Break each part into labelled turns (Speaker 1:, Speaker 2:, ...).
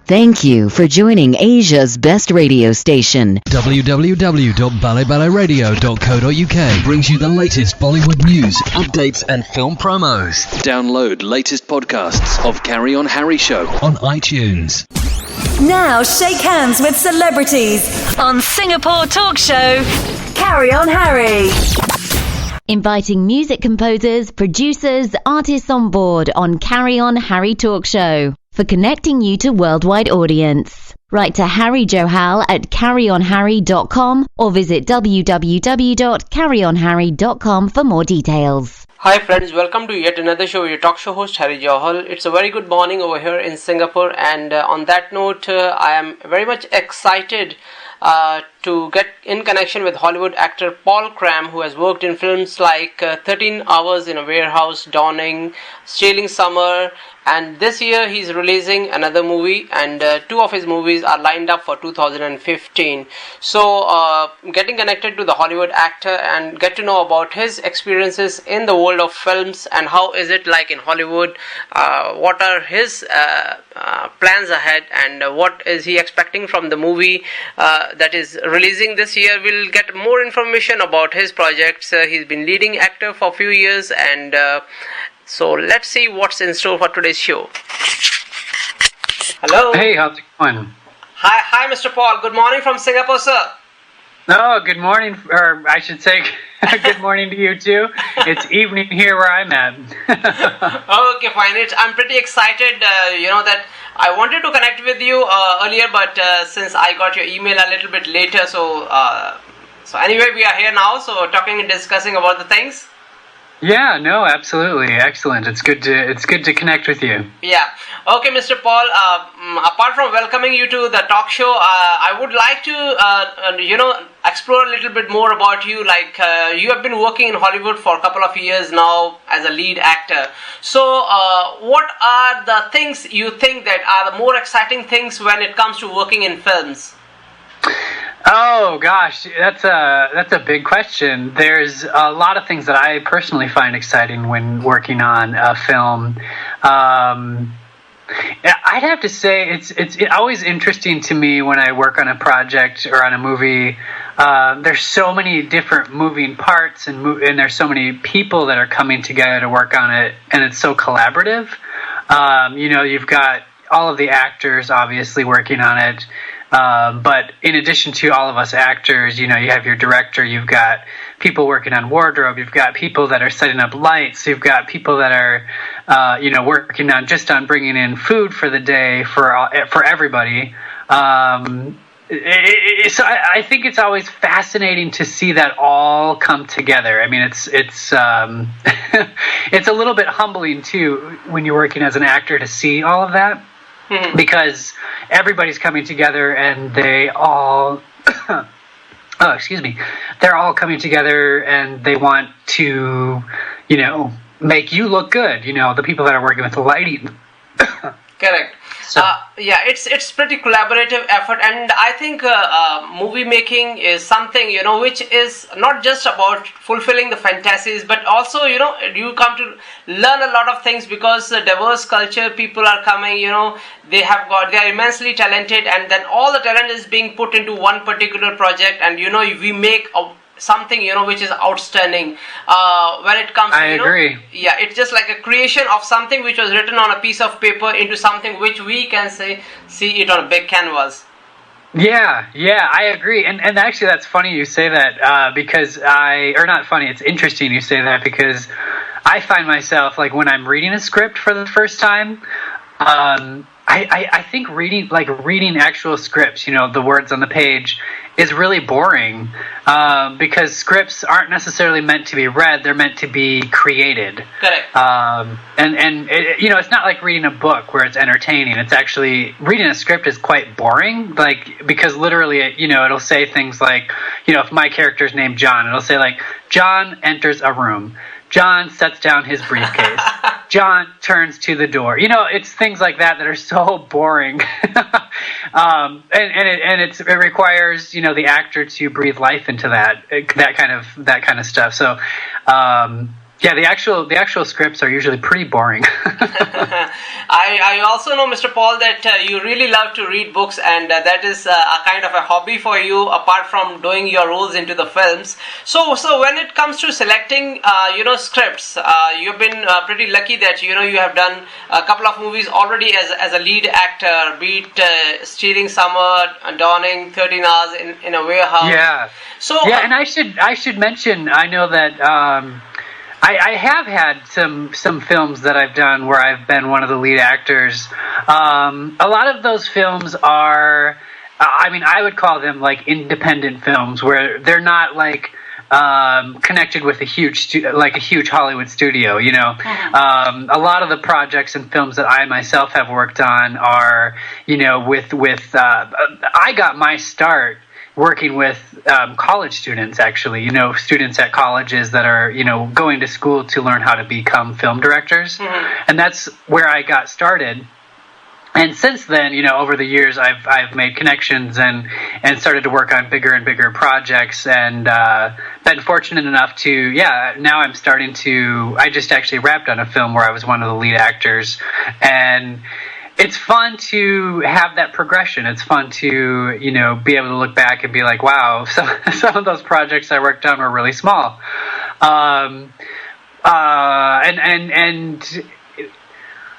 Speaker 1: Thank you for joining Asia's best radio station.
Speaker 2: www.balleballeradio.co.uk brings you the latest Bollywood news, updates and film promos. Download latest podcasts of Carry On Harry Show on iTunes.
Speaker 3: Now shake hands with celebrities on Singapore talk show Carry On Harry.
Speaker 1: Inviting music composers, producers, artists on board on Carry On Harry Talk Show for connecting you to worldwide audience. Write to Harry Johal at CarryOnHarry.com or visit www.CarryOnHarry.com for more details.
Speaker 4: Hi friends, welcome to yet another show with your talk show host Harry Johal. It's a very good morning over here in Singapore, and on that note, I am very much excited to get in connection with Hollywood actor Paul Cram, who has worked in films like 13 Hours in a Warehouse, Dawning, Stealing Summer, and this year he's releasing another movie, and two of his movies are lined up for 2015. So getting connected to the Hollywood actor and get to know about his experiences in the world of films and how is it like in Hollywood, what are his plans ahead, and what is he expecting from the movie that is releasing this year. We'll get more information about his projects. He's been leading actor for a few years, and so let's see what's in store for today's show. Hello.
Speaker 5: Hey, how's it going?
Speaker 4: Hi, Mr. Paul. Good morning from Singapore, sir.
Speaker 5: Oh, good morning, or I should say good morning to you too. It's evening here where I'm at.
Speaker 4: Okay, fine. I'm pretty excited, that I wanted to connect with you earlier, but since I got your email a little bit later, so anyway, we are here now, so talking and discussing about the things.
Speaker 5: Yeah, no, absolutely, excellent. It's good to connect with you.
Speaker 4: Yeah. Okay, Mr. Paul. Apart from welcoming you to the talk show, I would like to explore a little bit more about you. Like you have been working in Hollywood for a couple of years now as a lead actor. So, what are the things you think that are the more exciting things when it comes to working in films?
Speaker 5: Oh gosh, that's a big question. There's a lot of things that I personally find exciting when working on a film. I'd have to say it's always interesting to me when I work on a project or on a movie. There's so many different moving parts and there's so many people that are coming together to work on it, and it's so collaborative. You've got all of the actors obviously working on it. But in addition to all of us actors, you have your director, you've got people working on wardrobe, you've got people that are setting up lights, you've got people that are, working on bringing in food for the day for everybody. So I think it's always fascinating to see that all come together. I mean, it's it's a little bit humbling too when you're working as an actor to see all of that. Because everybody's coming together and they all they're all coming together and they want to make you look good, the people that are working with the lighting.
Speaker 4: Correct. So. It's pretty collaborative effort, and I think movie making is something which is not just about fulfilling the fantasies, but also you come to learn a lot of things because diverse culture people are coming. They are immensely talented, and then all the talent is being put into one particular project, and we make something which is outstanding when it comes to
Speaker 5: I agree.
Speaker 4: Yeah, it's just like a creation of something which was written on a piece of paper into something which we can see it on a big canvas.
Speaker 5: Yeah, I agree. And actually that's funny you say that because not funny, it's interesting you say that because I find myself like when I'm reading a script for the first time, I think reading actual scripts, the words on the page, is really boring because scripts aren't necessarily meant to be read; they're meant to be created.
Speaker 4: Correct.
Speaker 5: It's not like reading a book where it's entertaining. It's actually reading a script is quite boring, because literally, it'll say things like, if my character's named John, it'll say like John enters a room. John sets down his briefcase. John turns to the door. It's things like that are so boring. And it requires, the actor to breathe life into that kind of stuff. So, Yeah, the actual scripts are usually pretty boring.
Speaker 4: I also know, Mr. Paul, that you really love to read books, and that is a kind of a hobby for you, apart from doing your roles into the films. So when it comes to selecting, scripts, you've been pretty lucky that you have done a couple of movies already as a lead actor, be it Stealing Summer, Dawning, 13 Hours in a Warehouse.
Speaker 5: Yeah.
Speaker 4: So
Speaker 5: and I should mention, I know that. I have had some films that I've done where I've been one of the lead actors. A lot of those films are, I would call them like independent films, where they're not like connected with a huge Hollywood studio. A lot of the projects and films that I myself have worked on are, I got my start working with college students, actually, students at colleges that are, going to school to learn how to become film directors. Mm-hmm. And that's where I got started. And since then, over the years, I've made connections and started to work on bigger and bigger projects, and been fortunate enough to, now I'm starting to, I just actually wrapped on a film where I was one of the lead actors, and it's fun to have that progression. It's fun to, be able to look back and be like, wow, some of those projects I worked on were really small. And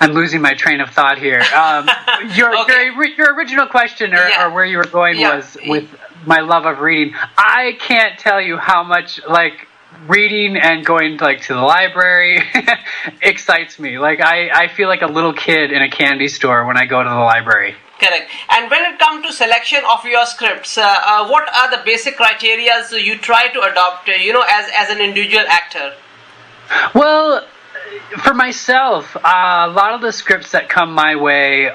Speaker 5: I'm losing my train of thought here. Your original question or where you were going was with my love of reading. I can't tell you how much, reading and going to the library excites me. I feel like a little kid in a candy store when I go to the library.
Speaker 4: Correct. And when it comes to selection of your scripts, what are the basic criteria you try to adopt, as an individual actor?
Speaker 5: Well, for myself, a lot of the scripts that come my way,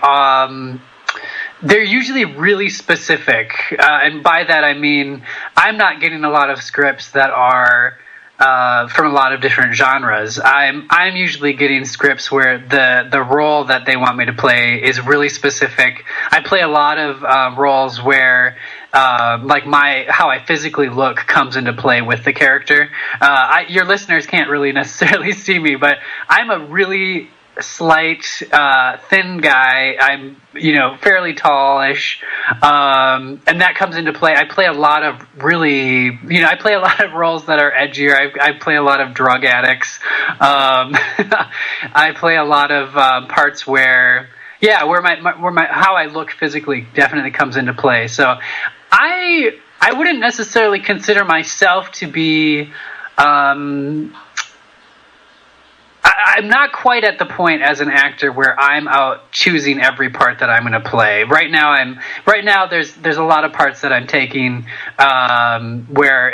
Speaker 5: they're usually really specific. And by that I mean I'm not getting a lot of scripts that are from a lot of different genres. I'm usually getting scripts where the role that they want me to play is really specific. I play a lot of roles where how I physically look comes into play with the character. Your listeners can't really necessarily see me, but I'm a really slight, thin guy. I'm, fairly tallish, and that comes into play. I play a lot of I play a lot of roles that are edgier. I play a lot of drug addicts. I play a lot of parts where my how I look physically definitely comes into play. So I wouldn't necessarily consider myself to be. I'm not quite at the point as an actor where I'm out choosing every part that I'm going to play. Right now there's a lot of parts that I'm taking where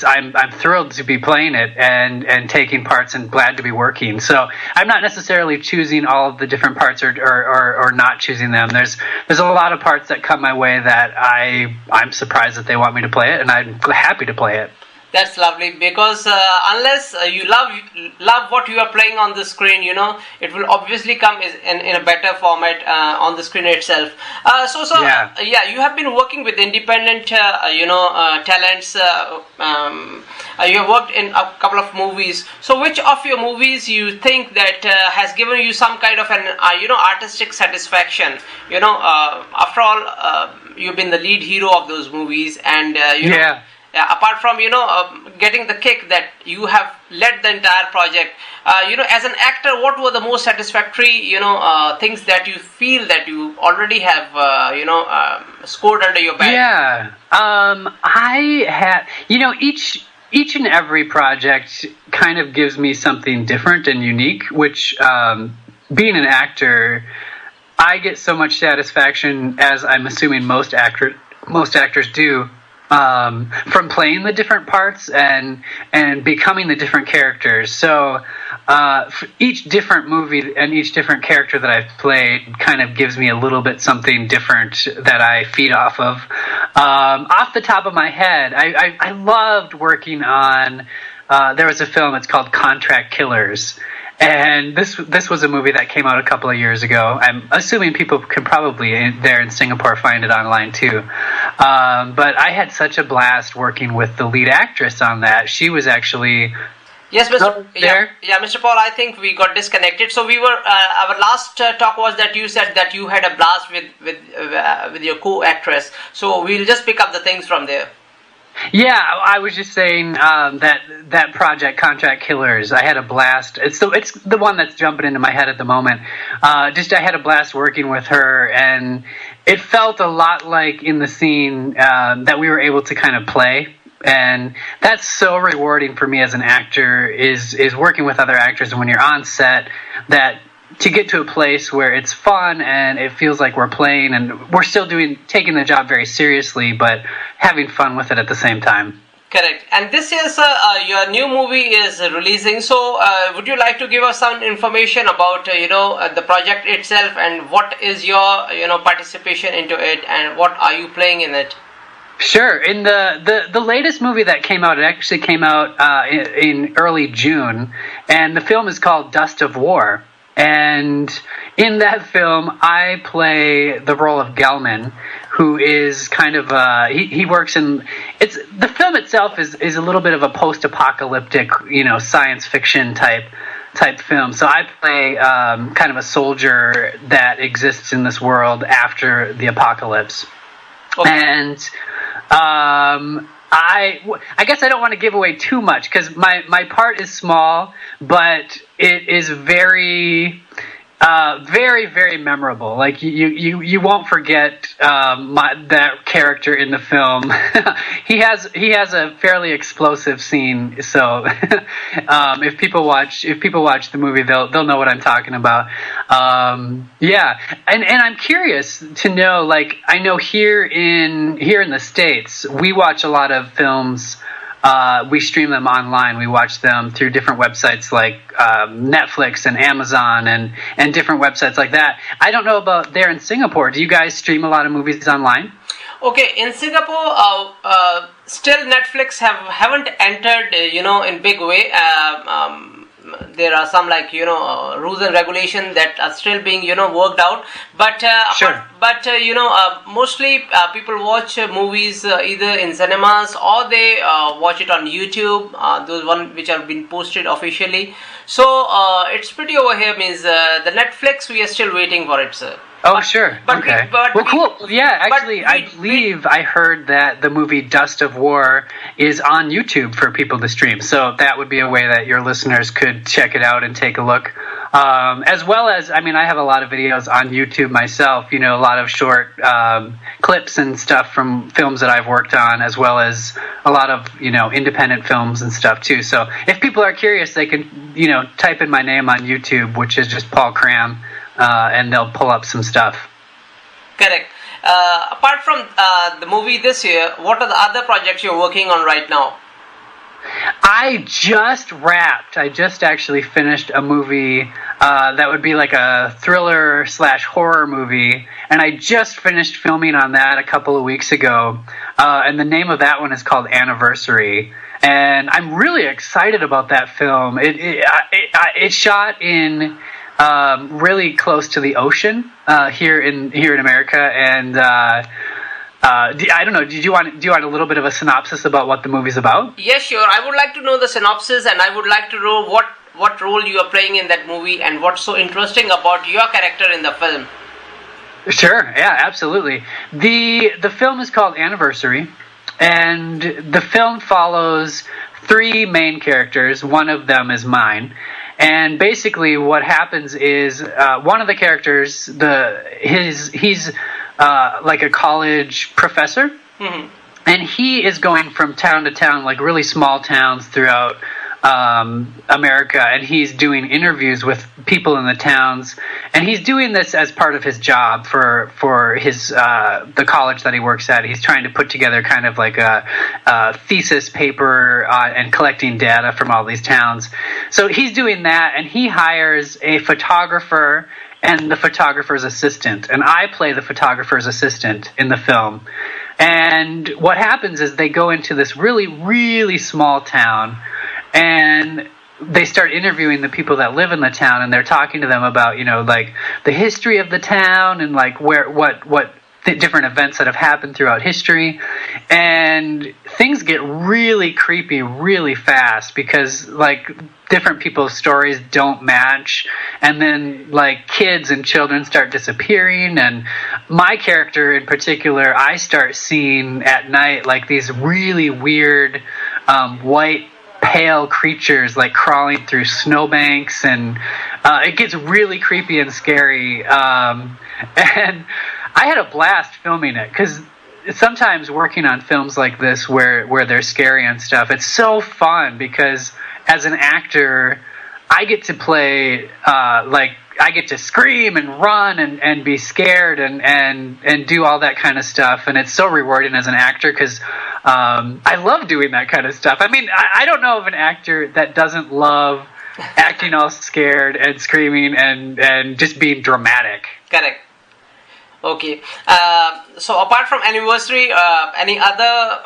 Speaker 5: I'm thrilled to be playing it and taking parts and glad to be working. So I'm not necessarily choosing all of the different parts or not choosing them. There's a lot of parts that come my way that I'm surprised that they want me to play it, and I'm happy to play it.
Speaker 4: That's lovely, because unless you love what you are playing on the screen, it will obviously come in a better format on the screen itself. You have been working with independent, talents. You have worked in a couple of movies. So, which of your movies you think that has given you some kind of an, artistic satisfaction? After all, you've been the lead hero of those movies, and apart from getting the kick that you have led the entire project, as an actor, what were the most satisfactory things that you feel that you already have scored under your belt?
Speaker 5: I had each and every project kind of gives me something different and unique, which being an actor, I get so much satisfaction, as I'm assuming most actors do, from playing the different parts and becoming the different characters. So for each different movie and each different character that I've played kind of gives me a little bit something different that I feed off of. Off the top of my head, I loved working on, there was a film, it's called Contract Killers. And this was a movie that came out a couple of years ago. I'm assuming people can probably there in Singapore find it online too. But I had such a blast working with the lead actress on that. She was actually
Speaker 4: Yes, Mr.
Speaker 5: There?
Speaker 4: Yeah, Mr. Paul, I think we got disconnected. So we were our last talk was that you said that you had a blast with your co-actress. So we'll just pick up the things from there.
Speaker 5: Yeah, I was just saying that project, Contract Killers, I had a blast. It's the one that's jumping into my head at the moment. I had a blast working with her, and it felt a lot like in the scene that we were able to kind of play. And that's so rewarding for me as an actor is working with other actors, and when you're on set, that to get to a place where it's fun and it feels like we're playing and we're still taking the job very seriously, but having fun with it at the same time.
Speaker 4: Correct. And this is your new movie is releasing. So would you like to give us some information about the project itself, and what is your participation into it, and what are you playing in it?
Speaker 5: Sure. In the latest movie that came out, it actually came out in early June, and the film is called Dust of War. And in that film, I play the role of Gelman, who is kind of he works in the film itself is a little bit of a post-apocalyptic science fiction type film. So I play kind of a soldier that exists in this world after the apocalypse. Okay. And I guess I don't want to give away too much because my part is small, but it is very, very, very memorable. Like you won't forget that character in the film. He has a fairly explosive scene. So if people watch the movie, they'll know what I'm talking about. Yeah, and I'm curious to know. Like I know here in the States, we watch a lot of films. We stream them online. We watch them through different websites like Netflix and Amazon and different websites like that. I don't know about there in Singapore. Do you guys stream a lot of movies online?
Speaker 4: Okay, in Singapore, still Netflix haven't entered, in big way. There are some rules and regulations that are still being worked out, but
Speaker 5: sure.
Speaker 4: Mostly people watch movies either in cinemas or they watch it on YouTube, those one which have been posted officially. So it's pretty over here. Means the Netflix, we are still waiting for it, sir.
Speaker 5: Oh, sure. Okay. Cool. Yeah, actually, I believe I heard that the movie Dust of War is on YouTube for people to stream. So that would be a way that your listeners could check it out and take a look. As well as, I have a lot of videos on YouTube myself, a lot of short clips and stuff from films that I've worked on, as well as a lot of, independent films and stuff too. So if people are curious, they can, type in my name on YouTube, which is just Paul Cram. And they'll pull up some stuff.
Speaker 4: Correct. Apart from the movie this year, what are the other projects you're working on right now?
Speaker 5: I just actually finished a movie that would be like a thriller / horror movie, and I just finished filming on that a couple of weeks ago. And the name of that one is called Anniversary. And I'm really excited about that film. It's shot in really close to the ocean here in America, and I don't know. Do you want a little bit of a synopsis about what the movie's about?
Speaker 4: Yes, sure. I would like to know the synopsis, and I would like to know what role you are playing in that movie, and what's so interesting about your character in the film.
Speaker 5: Sure. Yeah, absolutely. The film is called Anniversary, and the film follows 3 main characters. One of them is mine. And basically what happens is one of the characters, he's like a college professor, mm-hmm. and he is going from town to town, like really small towns throughout America, and he's doing interviews with people in the towns, and he's doing this as part of his job for his the college that he works at. He's trying to put together kind of like a thesis paper and collecting data from all these towns. So he's doing that, and he hires a photographer and the photographer's assistant, and I play the photographer's assistant in the film. And what happens is they go into this really, really small town, and they start interviewing the people that live in the town, and they're talking to them about, like the history of the town and like what different events that have happened throughout history. and things get really creepy really fast because like different people's stories don't match, and then like kids and children start disappearing, and my character in particular, I start seeing at night like these really weird white pale creatures like crawling through snowbanks, and it gets really creepy and scary, and I had a blast filming it because sometimes working on films like this where they're scary and stuff, it's so fun because as an actor I get to play like I get to scream and run and be scared and do all that kind of stuff, and it's so rewarding as an actor because I love doing that kind of stuff. I mean, I don't know of an actor that doesn't love acting all scared and screaming and just being dramatic.
Speaker 4: Correct. Okay. So apart from Anniversary, any other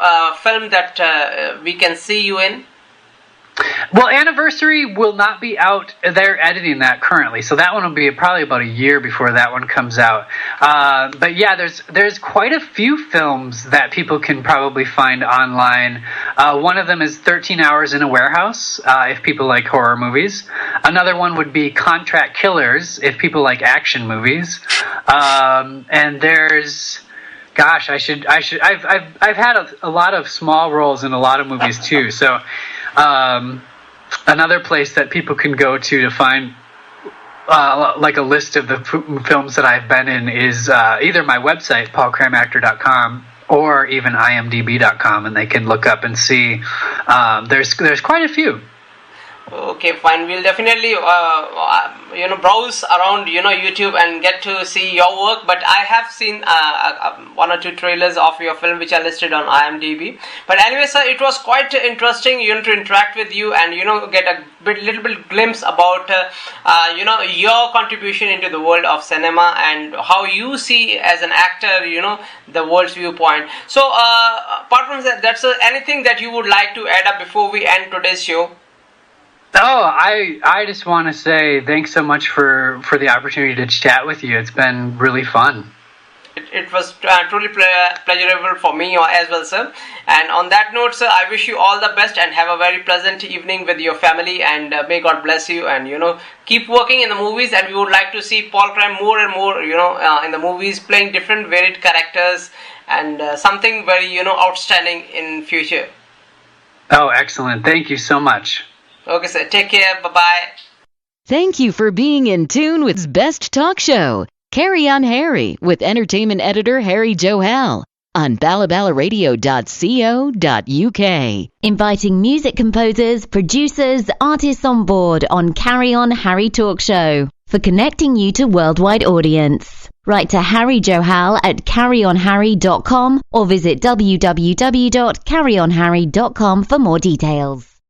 Speaker 4: film that we can see you in?
Speaker 5: Well, Anniversary will not be out. They're editing that currently, so that one will be probably about a year before that one comes out. But yeah, there's quite a few films that people can probably find online. One of them is 13 Hours in a Warehouse, if people like horror movies. Another one would be Contract Killers, if people like action movies. And there's... Gosh, I've had a lot of small roles in a lot of movies too, so... another place that people can go to find like a list of the films that I've been in is either my website, paulcramactor.com, or even imdb.com, and they can look up and see. There's quite a few.
Speaker 4: Okay, fine. We'll definitely, browse around, YouTube and get to see your work. But I have seen one or two trailers of your film which are listed on IMDb. But anyway, sir, it was quite interesting, to interact with you and, get a little bit glimpse about, your contribution into the world of cinema and how you see as an actor, the world's viewpoint. So, apart from that, that's anything that you would like to add up before we end today's show?
Speaker 5: Oh, I just want to say thanks so much for the opportunity to chat with you. It's been really fun.
Speaker 4: It was truly pleasurable for me as well, sir. And on that note, sir, I wish you all the best and have a very pleasant evening with your family, and may God bless you, and keep working in the movies. And we would like to see Paul Cram more and more in the movies, playing different varied characters, and something very outstanding in future.
Speaker 5: Oh, excellent. Thank you so much.
Speaker 4: Okay, sir. Take care. Bye-bye.
Speaker 1: Thank you for being in tune with Best Talk Show. Carry on Harry with entertainment editor Harry Johal on balleballeradio.co.uk. Inviting music composers, producers, artists on board on Carry On Harry Talk Show for connecting you to worldwide audience. Write to Harry Johal at CarryOnHarry.com or visit www.CarryOnHarry.com for more details.